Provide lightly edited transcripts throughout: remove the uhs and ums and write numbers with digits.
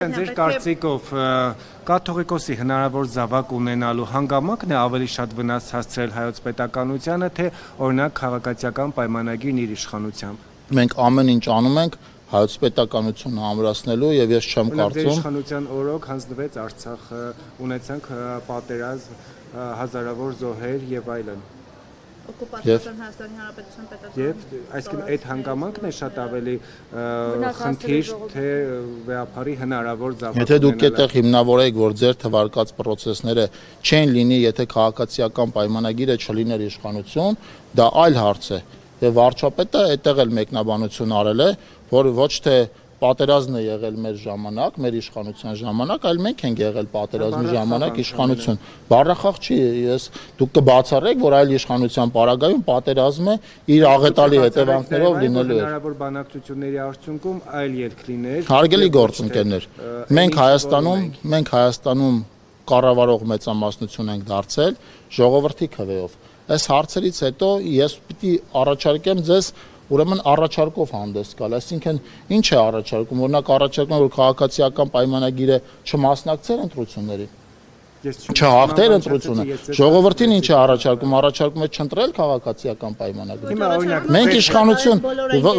Ձեր կարծիքով կաթողիկոսի հնարավոր զավակ ունենալու հանգամանքն է ավելի շատ վնաս հասցրել հայոց պետականությանը, թե օրինակ քաղաքացիական պայմանագիրն իր իշխանությամբ։ Մենք ամեն ինչ անում ենք հայոց պետականությունը ամրացնելու եւ ես չեմ կարծում։ Իշխանության օրոք հանձնվեց Արցախը, ունեցանք պատերազմ, հազարավոր զոհեր եւ այլն։ Եվ այսինքն այդ հանգամանքն է շատ ավելի խնդիր, թե վեհապարի հնարավոր զավակ։ Եթե դուք այդտեղ հիմնավորեք, որ ձեր թվարկած process-ները չեն լինի, եթե քաղաքացիական պայմանագիրը չլիներ իշխանություն, դա այլ հարց է։ Եվ վարչապետը այդտեղ էլ մեկնաբանություն արել է, որ ոչ թե պատերազմն է եղել մեր ժամանակ, մեր իշխանության ժամանակ, այլ մենք ենք եղել պատերազմի ժամանակ իշխանություն։ Բառախաղ չի, դուք կբացառեք, որ այլ իշխանության պարագայում պատերազմը իր աղետալի հետևանքներով լինելու է։ Հնարավոր բանակցությունների արդյունքում այլ ելք լիներ։ Հարգելի գործընկերներ, մենք Հայաստանում կառավարող մեծամասնություն ենք դարձել ժողովրդի քվեով։ Այս հարցերից հետո ես պիտի առաջարկեմ ձեզ ուրեմն առաջարկով հանդես գալ, այսինքն ինչ է առաջարկում, օրինակ առաջարկում որ քաղաքացիական պայմանագիրը չմասնակցեր ընտրություններին, չհաղթեր ընտրությունը, ժողովրդին ինչ է առաջարկում, առաջարկում է չընտրել քաղաքացիական պայմանագիրը։ Մենք իշխանություն,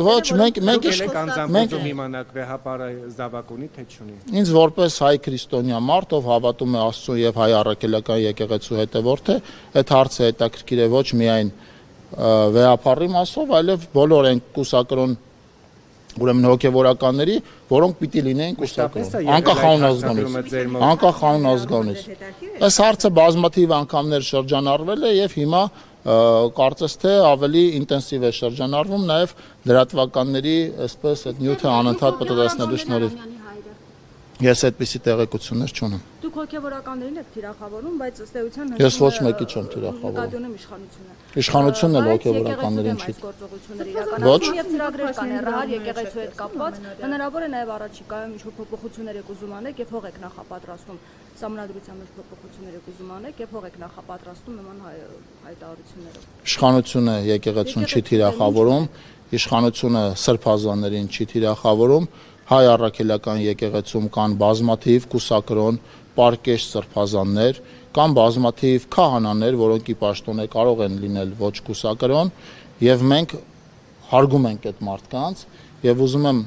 ոչ, մենք իմանանք վեհապարը զավակ ունի թե չունի։ Ինձ որպես հայ քրիստոնյա մարդ, ով հավատում է Աստծուն եւ հայ առաքելական եկեղեցու հետևորդ է, այդ հարցը հետաքրքիր է ոչ միայն վեհապարի մասով, այլև բոլոր են կուսակրոն ուրեմն հոգևորականների, որոնք պիտի լինեին կուսակրոն, անկախ անուն ազգանից։ Այս հարցը բազմաթիվ անգամներ շրջանառվել է եւ հիմա կարծես թե ավելի ինտենսիվ է շրջանառվում նաեւ լրատվականների այսպես այդ նյութը անընդհատ պատասխանելու շնորհիվ։ Ես այդպիսի տեղեկություններ չունեմ։ Դուք հոգևորականներին եք թիրախավորում, բայց ըստ էության ես ոչ մեկի չեմ թիրախավորում։ Իշխանությունն էլ հոգևորականներին չի։ Ոչ։ Եվ ծրագրեր կան հեռահար եկեղեցու հետ կապված, հնարավոր է նաև առաջիկայում ինչ-որ փոփոխություններ եք ուզում անեք եւ հող եք նախապատրաստում, սահմանադրության մեջ փոփոխություններ եք ուզում անեք եւ հող եք նախապատրաստում նման հայտարարություններով։ Իշխանությունը եկեղեցուն չի թիրախավորում, իշխանությունը սրբազաններին չի թիրախավորում։ Հայ առաքելական եկեղեցում կան բազմաթիվ կուսակրոն, պարկեշտ սրբազաններ, կան բազմաթիվ քահանաներ, որոնք ի պաշտոնե կարող են լինել ոչ կուսակրոն, եւ մենք հարգում ենք այդ մարդկանց եւ ուզում եմ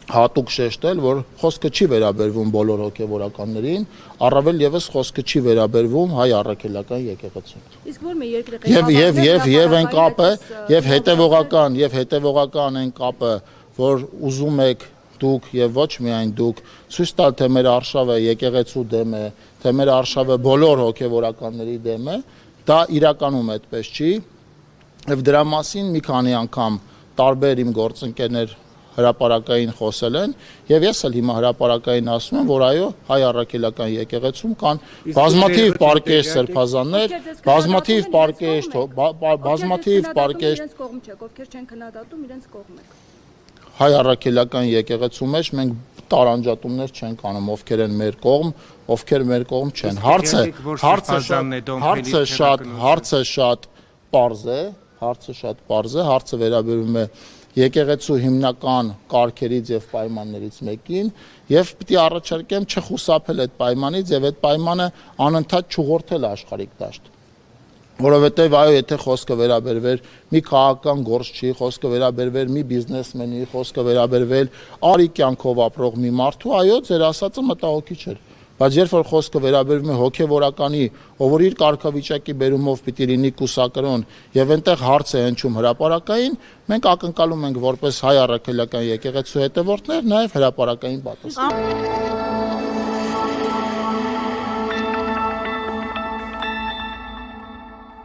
հատուկ շեշտել, որ խոսքը չի վերաբերվում բոլոր հոգևորականներին, առավել եւս խոսքը չի վերաբերվում հայ առաքելական եկեղեցուն։ Իսկ որ մի երկրի եւ այն կապը, եւ հետեւողական այն կապը, որ ուզում եք դուք եւ ոչ միայն դուք ցույց տալ թե մեր արշավը եկեղեցու դեմ է, թե մեր արշավը բոլոր հոգևորականների դեմ է, դա իրականում այդպես չի եւ դրա մասին մի քանի անգամ տարբեր իմ գործընկերներ հրապարակային խոսել են եւ ես էլ հիմա հրապարակային ասում եմ, որ այո, հայ առաքելական եկեղեցում կան բազմաթիվ պարկեշտ սրբազաններ, բազմաթիվ պարկեշտ կողմ չեք, ովքեր չեն քննադատում, իրենց կողմ եք։ Հայ առաքելական եկեղեցու մեջ մենք տարանջատումներ չենք անում, ովքեր են մեր կողմ, ովքեր մեր կողմ չեն։ Հարցը շատ պարզ է, հարցը վերաբերում է եկեղեցու հիմնական կարգերից եւ պայմաններից մեկին եւ պիտի առաջարկեմ չխուսափել այդ պայմանից եւ այդ պայմանը անընդհատ չուղղորդել աշխարհիկ դաշտ։ Որովհետև այո, եթե խոսքը վերաբերվեր մի քաղաքական գործչի, խոսքը վերաբերվեր մի բիզնեսմենի, խոսքը վերաբերվեր արի կյանքով ապրող մի մարդու, այո, ձեր ասածը մտահոգիչ էր։ Բայց երբ որ խոսքը վերաբերվում է հոգևորականի, ով որ իր կարգավիճակի բերումով պիտի լինի կուսակրոն եւ այնտեղ հարց է հնչում հրապարակային, մենք ակնկալում ենք որպես հայ առաքելական եկեղեցու հետևորդներ նաեւ հրապարակային պատասխան։